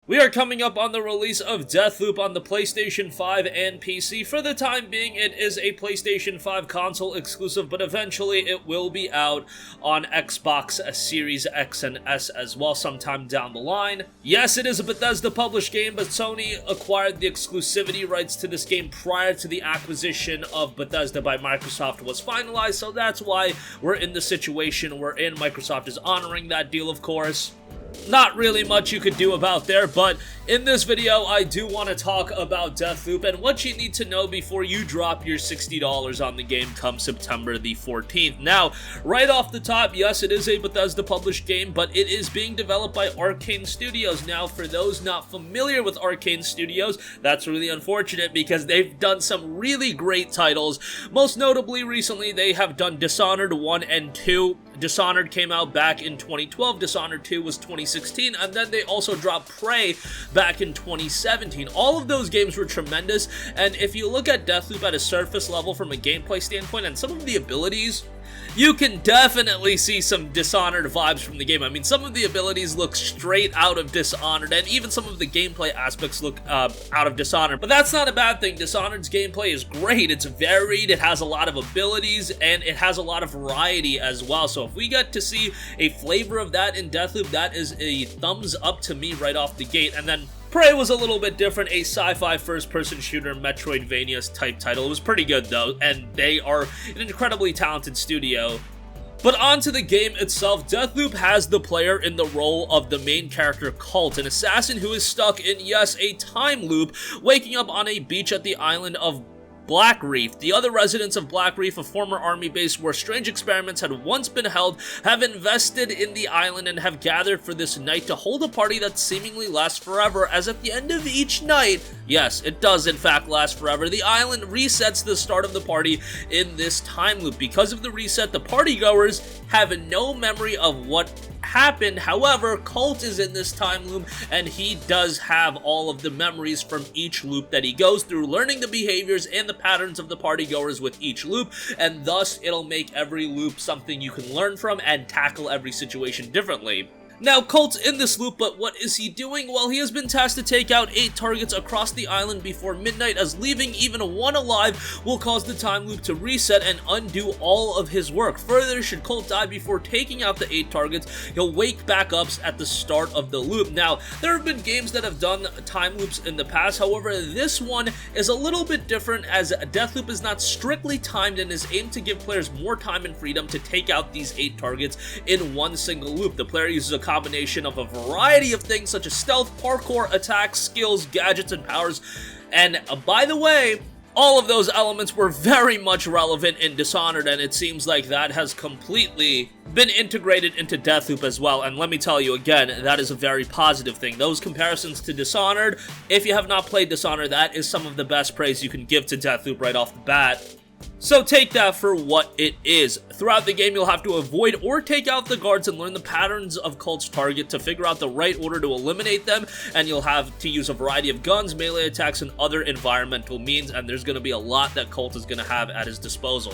We are coming up on the release of Deathloop on the PlayStation 5 and PC. For the time being, it is a PlayStation 5 console exclusive, but eventually it will be out on Xbox Series X and S as well sometime down the line. Yes, it is a Bethesda published game, but Sony acquired the exclusivity rights to this game prior to the acquisition of Bethesda by Microsoft was finalized, so that's why we're in the situation we're in. Microsoft is honoring that deal, of course. Not really much you could do about there, but in this video, I do want to talk about Deathloop and what you need to know before you drop your $60 on the game come September the 14th. Now, right off the top, yes, it is a Bethesda published game, but it is being developed by Arcane Studios. Now, for those not familiar with Arcane Studios, that's really unfortunate because they've done some really great titles. Most notably, recently, they have done Dishonored 1 and 2. Dishonored came out back in 2012, Dishonored 2 was 2016, and then they also dropped Prey back in 2017. All of those games were tremendous, and if you look at Deathloop at a surface level from a gameplay standpoint and some of the abilities, you can definitely see some Dishonored vibes from the game. I mean, some of the abilities look straight out of Dishonored, and even some of the gameplay aspects look out of Dishonored. But that's not a bad thing. Dishonored's gameplay is great. It's varied, it has a lot of abilities, and it has a lot of variety as well. So if we get to see a flavor of that in Deathloop, that is a thumbs up to me right off the gate. And then Prey was a little bit different, a sci-fi first-person shooter Metroidvania type title. It was pretty good though, and they are an incredibly talented studio. But on to the game itself, Deathloop has the player in the role of the main character Colt, an assassin who is stuck in, yes, a time loop, waking up on a beach at the island of Black Reef. The other residents of Black Reef, a former army base where strange experiments had once been held, have invested in the island and have gathered for this night to hold a party that seemingly lasts forever, as at the end of each night, yes, it does in fact last forever, the island resets the start of the party in this time loop. Because of the reset, the partygoers have no memory of what happened. However, Colt is in this time loop and he does have all of the memories from each loop that he goes through, learning the behaviors and the patterns of the partygoers with each loop, and thus it'll make every loop something you can learn from and tackle every situation differently. Now, Colt's in this loop, but what is he doing? Well, he has been tasked to take out 8 targets across the island before midnight, as leaving even one alive will cause the time loop to reset and undo all of his work. Further, should Colt die before taking out the 8 targets, he'll wake back up at the start of the loop. Now, there have been games that have done time loops in the past, however, this one is a little bit different, as Deathloop is not strictly timed and is aimed to give players more time and freedom to take out these 8 targets in one single loop. The player uses a combination of a variety of things such as stealth, parkour, attacks, skills, gadgets, and powers. And by the way, all of those elements were very much relevant in Dishonored, and it seems like that has completely been integrated into Deathloop as well. And let me tell you again, that is a very positive thing. Those comparisons to Dishonored, if you have not played Dishonored, that is some of the best praise you can give to Deathloop right off the bat. So take that for what it is. Throughout the game, you'll have to avoid or take out the guards and learn the patterns of Colt's target to figure out the right order to eliminate them, and you'll have to use a variety of guns, melee attacks, and other environmental means, and there's going to be a lot that Colt is going to have at his disposal.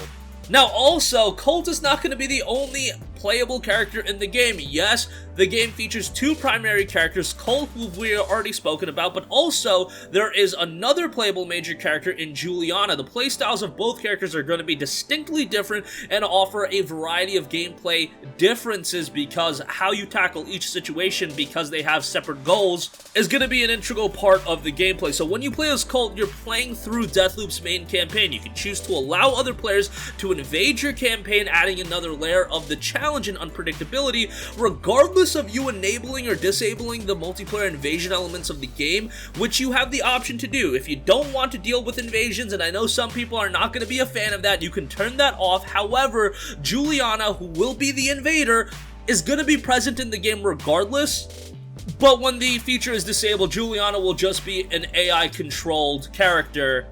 Now also, Colt is not going to be the only playable character in the game. Yes, the game features 2 primary characters, Colt, who we already spoken about, but also there is another playable major character in Juliana. The playstyles of both characters are going to be distinctly different and offer a variety of gameplay differences, because how you tackle each situation, because they have separate goals, is going to be an integral part of the gameplay. So when you play as Colt, you're playing through Deathloop's main campaign. You can choose to allow other players to invade your campaign, adding another layer of the challenge and unpredictability, regardless of you enabling or disabling the multiplayer invasion elements of the game, which you have the option to do. If you don't want to deal with invasions, and I know some people are not going to be a fan of that, you can turn that off. However, Juliana, who will be the invader, is going to be present in the game regardless. But when the feature is disabled, Juliana will just be an AI-controlled character,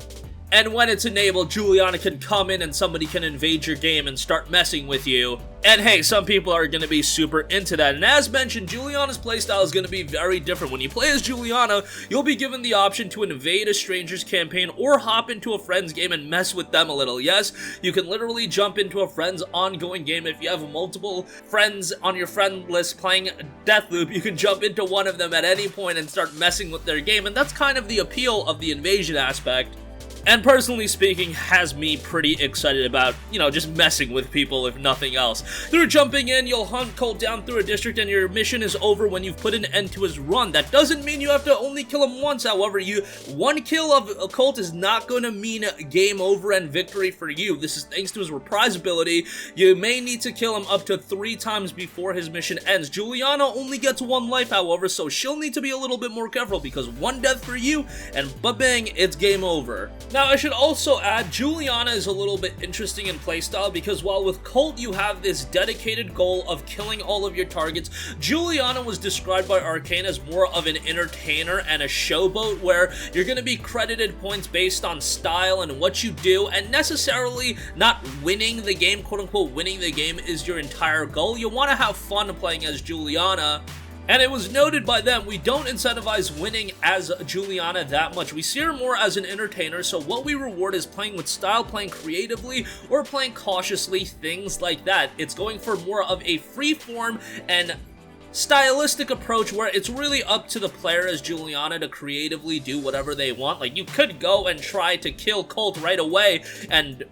and when it's enabled, Juliana can come in and somebody can invade your game and start messing with you. And hey, some people are going to be super into that. And as mentioned, Juliana's playstyle is going to be very different. When you play as Juliana, you'll be given the option to invade a stranger's campaign or hop into a friend's game and mess with them a little. Yes, you can literally jump into a friend's ongoing game. If you have multiple friends on your friend list playing Deathloop, you can jump into one of them at any point and start messing with their game. And that's kind of the appeal of the invasion aspect. And personally speaking, has me pretty excited about, you know, just messing with people if nothing else. Through jumping in, you'll hunt Colt down through a district and your mission is over when you've put an end to his run. That doesn't mean you have to only kill him once, however, one kill of Colt is not going to mean game over and victory for you. This is thanks to his reprise ability. You may need to kill him up to 3 times before his mission ends. Juliana only gets 1 life, however, so she'll need to be a little bit more careful because 1 death for you and ba-bang, it's game over. Now, I should also add, Juliana is a little bit interesting in playstyle because while with Colt you have this dedicated goal of killing all of your targets, Juliana was described by Arcane as more of an entertainer and a showboat where you're going to be credited points based on style and what you do, and necessarily not winning the game, quote-unquote winning the game, is your entire goal. You want to have fun playing as Juliana. And it was noted by them, we don't incentivize winning as Juliana that much. We see her more as an entertainer, so what we reward is playing with style, playing creatively, or playing cautiously, things like that. It's going for more of a free-form and stylistic approach where it's really up to the player as Juliana to creatively do whatever they want. Like, you could go and try to kill Colt right away, and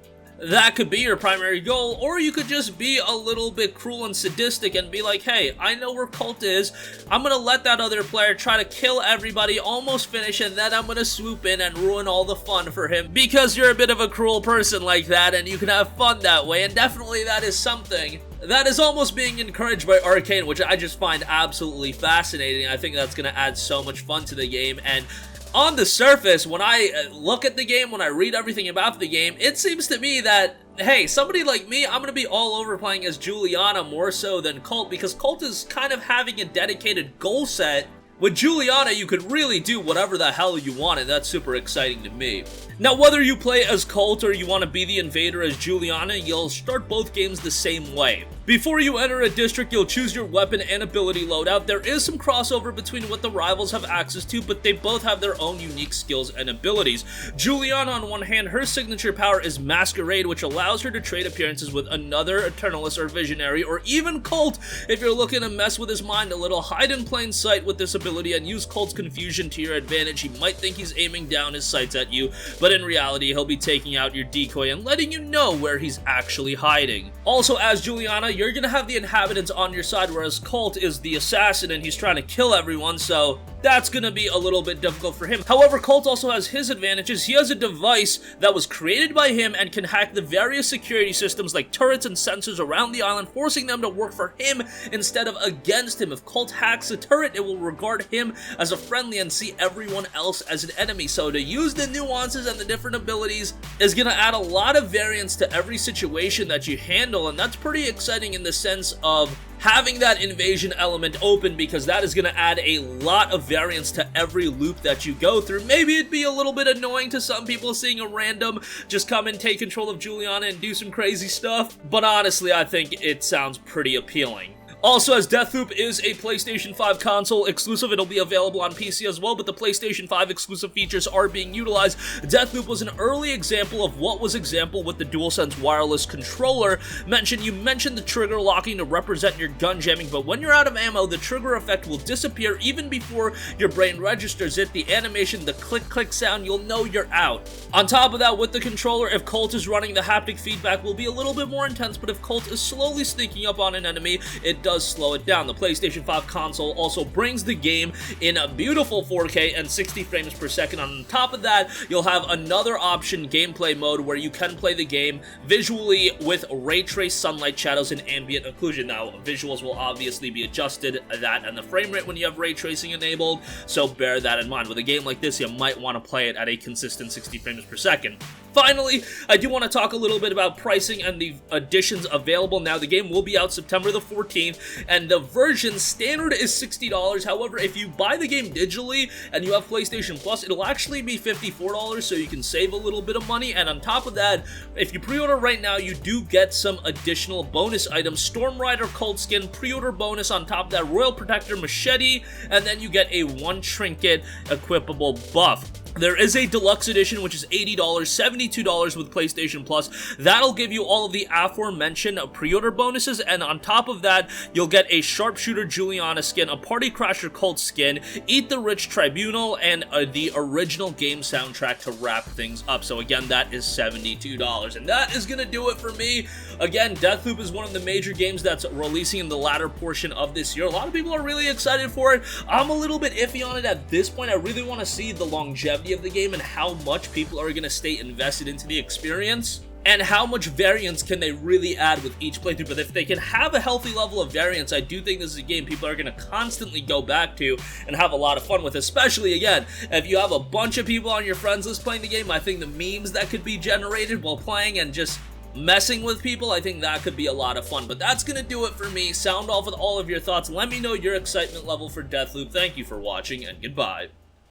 that could be your primary goal, or you could just be a little bit cruel and sadistic and be like, hey, I know where Colt is, I'm gonna let that other player try to kill everybody, almost finish, and then I'm gonna swoop in and ruin all the fun for him, because you're a bit of a cruel person like that, and you can have fun that way, and definitely that is something that is almost being encouraged by Arcane, which I just find absolutely fascinating. I think that's gonna add so much fun to the game, and on the surface, when I look at the game, when I read everything about the game, it seems to me that, hey, somebody like me, I'm going to be all over playing as Juliana more so than Colt, because Colt is kind of having a dedicated goal set. With Juliana, you could really do whatever the hell you want, and that's super exciting to me. Now, whether you play as Colt or you want to be the invader as Juliana, you'll start both games the same way. Before you enter a district, you'll choose your weapon and ability loadout. There is some crossover between what the rivals have access to, but they both have their own unique skills and abilities. Juliana, on one hand, her signature power is Masquerade, which allows her to trade appearances with another Eternalist or Visionary, or even Colt. If you're looking to mess with his mind a little, hide in plain sight with this ability and use Colt's confusion to your advantage. He might think he's aiming down his sights at you, but in reality, he'll be taking out your decoy and letting you know where he's actually hiding. Also, as Juliana, you're gonna have the inhabitants on your side, whereas Colt is the assassin and he's trying to kill everyone, so that's gonna be a little bit difficult for him. However, Colt also has his advantages. He has a device that was created by him and can hack the various security systems like turrets and sensors around the island, forcing them to work for him instead of against him. If Colt hacks a turret, it will regard him as a friendly and see everyone else as an enemy. So to use the nuances and the different abilities is gonna add a lot of variance to every situation that you handle, and that's pretty exciting in the sense of having that invasion element open, because that is going to add a lot of variance to every loop that you go through. Maybe it'd be a little bit annoying to some people seeing a random just come and take control of Juliana and do some crazy stuff, but honestly, I think it sounds pretty appealing. Also, as Deathloop is a PlayStation 5 console exclusive, it'll be available on PC as well, but the PlayStation 5 exclusive features are being utilized. Deathloop was an early example of what was example with the DualSense wireless controller. You mentioned the trigger locking to represent your gun jamming, but when you're out of ammo, the trigger effect will disappear even before your brain registers it. The animation, the click-click sound, you'll know you're out. On top of that, with the controller, if Colt is running, the haptic feedback will be a little bit more intense, but if Colt is slowly sneaking up on an enemy, it does slow it down. The PlayStation 5 console also brings the game in a beautiful 4K and 60 frames per second. On top of that, you'll have another option, gameplay mode, where you can play the game visually with ray trace sunlight shadows and ambient occlusion. Now, visuals will obviously be adjusted, that and the frame rate when you have ray tracing enabled, so bear that in mind. With a game like this, you might want to play it at a consistent 60 frames per second. Finally, I do want to talk a little bit about pricing and the editions available. Now, the game will be out September the 14th, and the version standard is $60. However, if you buy the game digitally and you have PlayStation Plus, it'll actually be $54, so you can save a little bit of money. And on top of that, if you pre-order right now, you do get some additional bonus items. Storm Rider Cult Skin, pre-order bonus on top of that, Royal Protector Machete, and then you get a 1 trinket equipable buff. There is a deluxe edition, which is $80, $72 with PlayStation Plus. That'll give you all of the aforementioned pre-order bonuses, and on top of that, you'll get a Sharpshooter Juliana skin, a Party Crasher Cult skin, Eat the Rich Tribunal, and the original game soundtrack to wrap things up. So again, that is $72, and that is gonna do it for me. Again, Deathloop is one of the major games that's releasing in the latter portion of this year. A lot of people are really excited for it. I'm a little bit iffy on it at this point. I really want to see the longevity of the game and how much people are going to stay invested into the experience, and how much variance can they really add with each playthrough. But if they can have a healthy level of variance, I do think this is a game people are going to constantly go back to and have a lot of fun with, especially, again, if you have a bunch of people on your friends list playing the game. I think the memes that could be generated while playing and just messing with people, I think that could be a lot of fun. But that's gonna do it for me. Sound off with all of your thoughts. Let me know your excitement level for Deathloop. Thank you for watching, and goodbye.